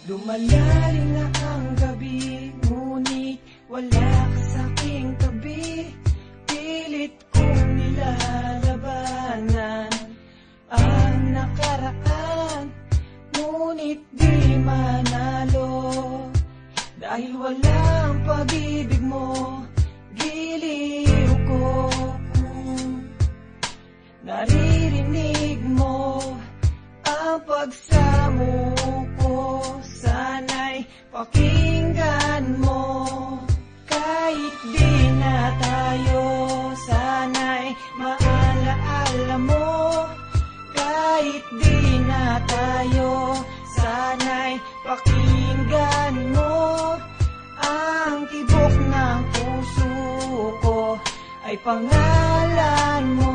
Lumalalim na ang gabi, ngunit wala ka sa'king tabi. Pilit kong nilalabanan ang nakaraan, ngunit di manalo. Dahil walang pag-ibig mo, giliw ko. Naririnig mo ang pagsamo ko, sana'y pakinggan mo. Kahit di na tayo, sana'y maalaala mo. Kahit di na tayo, sana'y pakinggan mo. Ang tibok ng puso ko ay pangalan mo.